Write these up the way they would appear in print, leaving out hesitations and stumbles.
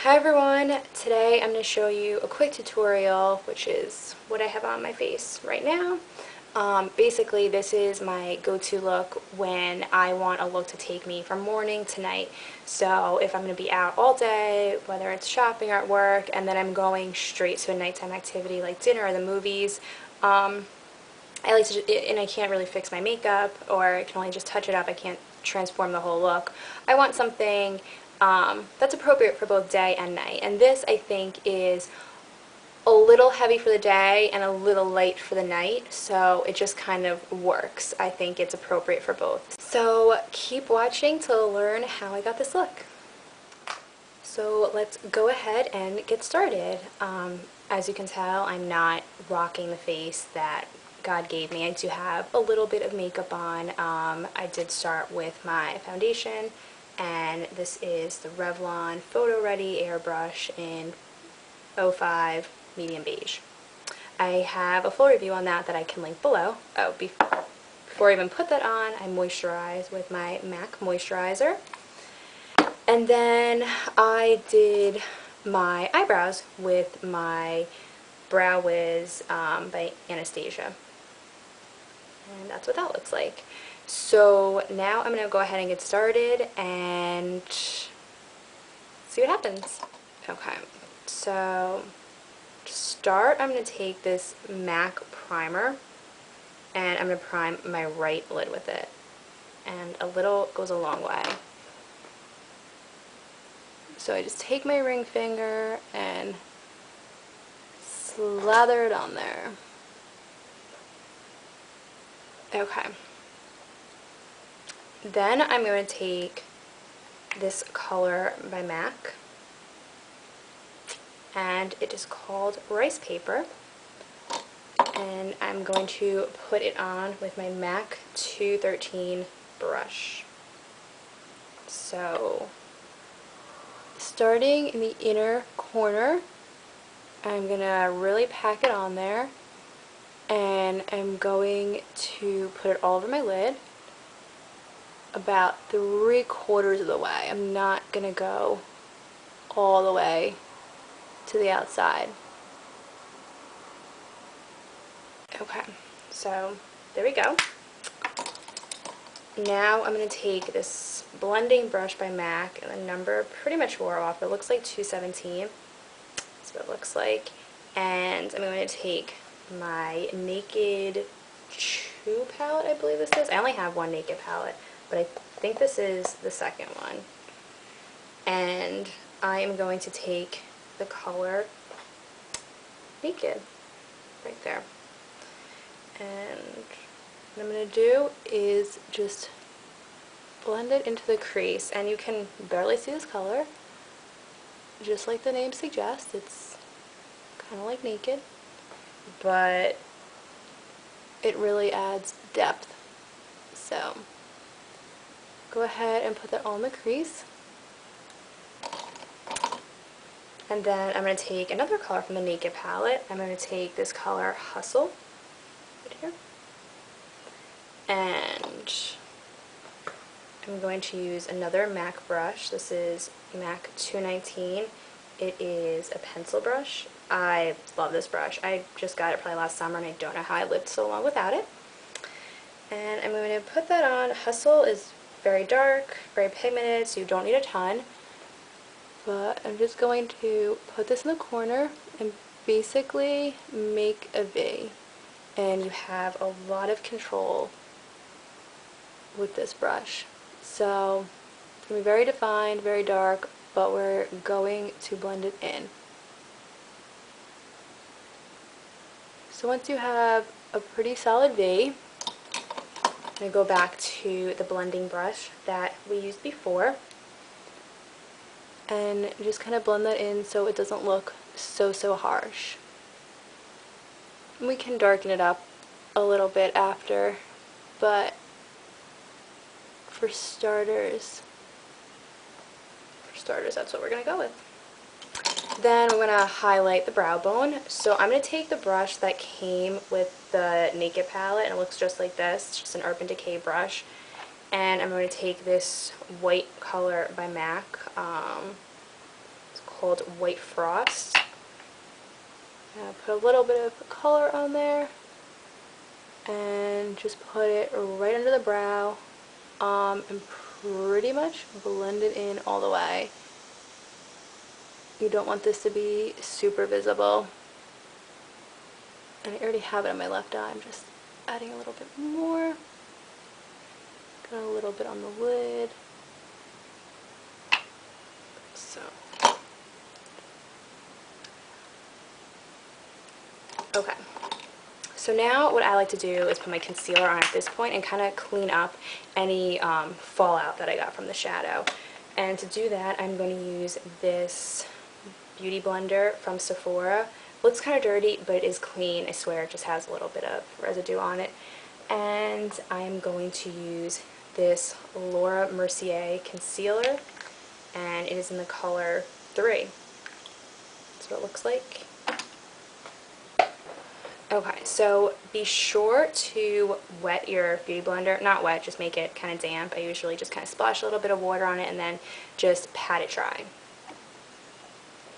Hi everyone, today I'm going to show you a quick tutorial, which is what I have on my face right now. Basically, this is my go-to look when I want a look to take me from morning to night. So if I'm going to be out all day, whether it's shopping or at work, and then I'm going straight to a nighttime activity like dinner or the movies, I like to, and I can't really fix my makeup, or I can only just touch it up. I can't transform the whole look. I want something that's appropriate for both day and night. And this, I think, is a little heavy for the day and a little light for the night, so it just kind of works. I think it's appropriate for both. So keep watching to learn how I got this look. So let's go ahead and get started. As you can tell, I'm not rocking the face that God gave me. I do have a little bit of makeup on. I did start with my foundation, and this is the Revlon Photo Ready Airbrush in 05 Medium Beige. I have a full review on that I can link below. Oh, before I even put that on, I moisturize with my MAC moisturizer. And then I did my eyebrows with my Brow Wiz by Anastasia. And that's what that looks like. So now I'm going to go ahead and get started and see what happens. Okay, so to start, I'm going to take this MAC primer and I'm going to prime my right lid with it. And a little goes a long way. So I just take my ring finger and slather it on there. Okay. Then I'm going to take this color by MAC, and it is called Rice Paper, and I'm going to put it on with my MAC 213 brush. So starting in the inner corner, I'm going to really pack it on there, and I'm going to put it all over my lid about 3/4 of the way. I'm not going to go all the way to the outside. Okay, so there we go. Now I'm going to take this blending brush by MAC, and the number pretty much wore off. It looks like 217. That's what it looks like. And I'm going to take my Naked 2 palette, I believe this is. I only have one Naked palette, but I think this is the second one. And I am going to take the color Naked right there. And what I'm going to do is just blend it into the crease. And you can barely see this color. Just like the name suggests, it's kind of like Naked, but it really adds depth. So go ahead and put that all in the crease. And then I'm going to take another color from the Naked palette. I'm going to take this color Hustle right here. And I'm going to use another MAC brush. This is MAC 219. It is a pencil brush. I love this brush. I just got it probably last summer, and I don't know how I lived so long without it. And I'm going to put that on. Hustle is very dark, very pigmented, so you don't need a ton. But I'm just going to put this in the corner and basically make a V. And you have a lot of control with this brush. So it's going to be very defined, very dark, but we're going to blend it in. So once you have a pretty solid V, I'm going to go back to the blending brush that we used before and just kind of blend that in so it doesn't look so harsh. And we can darken it up a little bit after, but for starters, that's what we're going to go with. Then we're going to highlight the brow bone. So I'm going to take the brush that came with the Naked palette, and it looks just like this. It's just an Urban Decay brush. And I'm going to take this white color by MAC. It's called White Frost. Now put a little bit of color on there and just put it right under the brow, and pretty much blend it in all the way. You don't want this to be super visible. And I already have it on my left eye. I'm just adding a little bit more. Got a little bit on the lid. So. Okay. So now what I like to do is put my concealer on at this point and kind of clean up any fallout that I got from the shadow. And to do that, I'm going to use this beauty blender from Sephora. Looks kind of dirty, but it is clean. I swear, it just has a little bit of residue on it. And I am going to use this Mercier concealer, and it is in the color 3. That's what it looks like. Okay, so be sure to wet your beauty blender. Not wet, just make it kind of damp. I usually just kind of splash a little bit of water on it and then just pat it dry.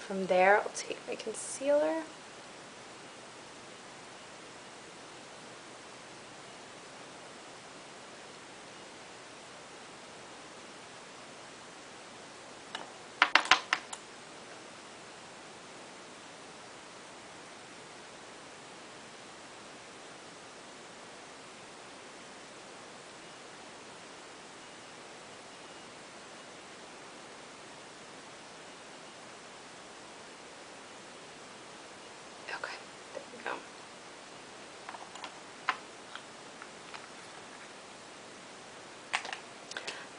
From there, I'll take my concealer.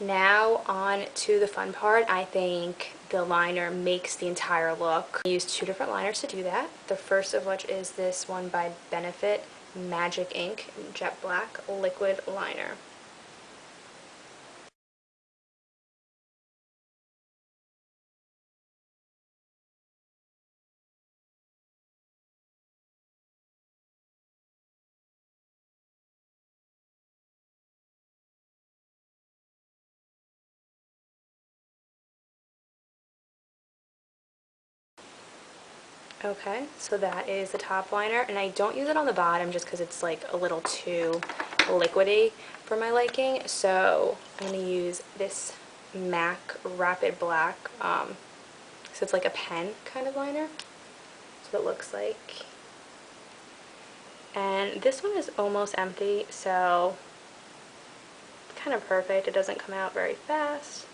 Now on to the fun part. I think the liner makes the entire look. I use 2 different liners to do that. The first of which is this one by Benefit Magic Ink Jet Black Liquid Liner. Okay, so that is the top liner, and I don't use it on the bottom just because it's like a little too liquidy for my liking. So I'm going to use this MAC Rapid Black, so it's like a pen kind of liner. That's what it looks like. And this one is almost empty, so it's kind of perfect. It doesn't come out very fast.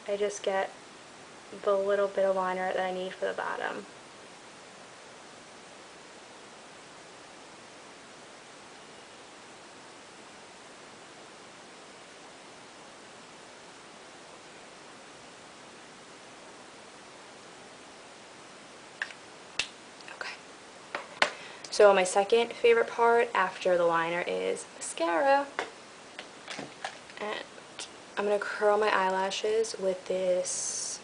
I just get the little bit of liner that I need for the bottom. Okay. So my second favorite part after the liner is mascara. And I'm going to curl my eyelashes with this,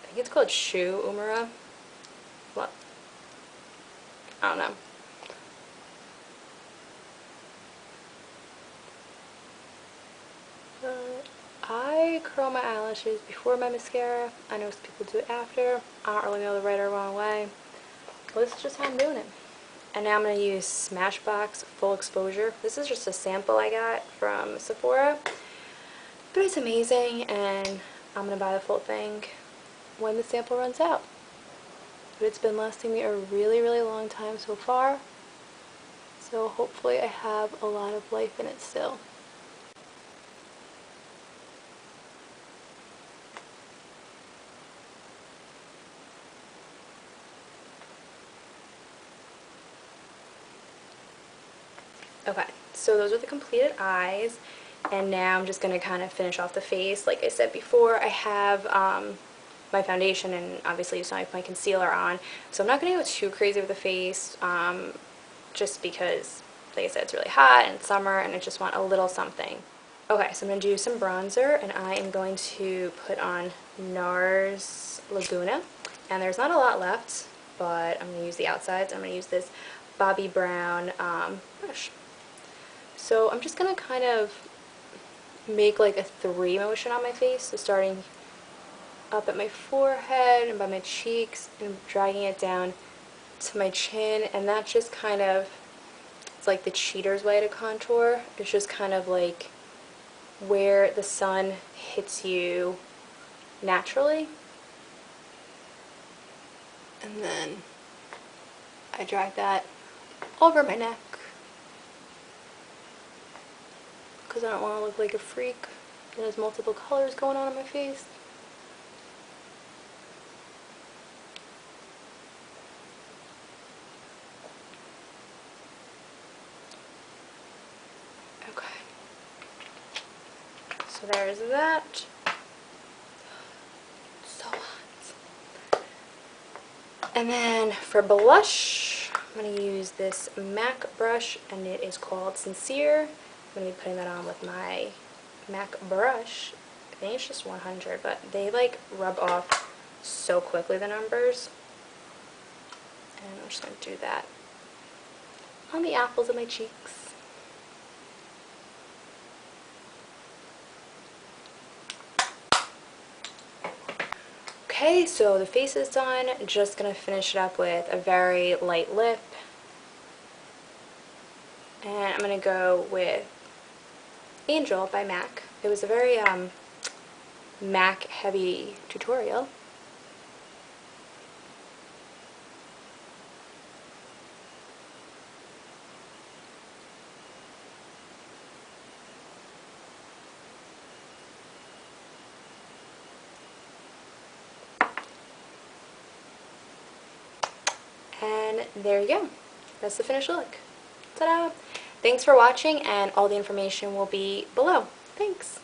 I think it's called Uemura. What? I don't know. I curl my eyelashes before my mascara. I know some people do it after. I don't really know the right or wrong way. Well, this is just how I'm doing it. And now I'm going to use Smashbox Full Exposure. This is just a sample I got from Sephora. But it's amazing, and I'm going to buy the full thing when the sample runs out. But it's been lasting me a really, really long time so far. So hopefully I have a lot of life in it still. Okay, so those are the completed eyes, and now I'm just going to kind of finish off the face. Like I said before, I have my foundation and obviously just my concealer on, so I'm not going to go too crazy with the face, just because, like I said, it's really hot and it's summer and I just want a little something. Okay, so I'm going to do some bronzer, and I am going to put on Nars Laguna, and there's not a lot left, but I'm going to use the outsides. I'm going to use this Bobbi Brown brush. So I'm just going to kind of make like a 3 motion on my face, so starting up at my forehead and by my cheeks and dragging it down to my chin, and that's just kind of, it's like the cheater's way to contour. It's just kind of like where the sun hits you naturally. And then I drag that over my neck because I don't want to look like a freak that has multiple colors going on my face. Okay. So there's that. So hot. And then for blush, I'm going to use this MAC brush, and it is called Sincere. I'm going to be putting that on with my MAC brush. I think it's just 100, but they like rub off so quickly, the numbers. And I'm just going to do that on the apples of my cheeks. Okay, so the face is done. Just going to finish it up with a very light lip. And I'm going to go with Angel by MAC. It was a very MAC heavy tutorial. And there you go. That's the finished look. Ta-da! Thanks for watching, and all the information will be below. Thanks!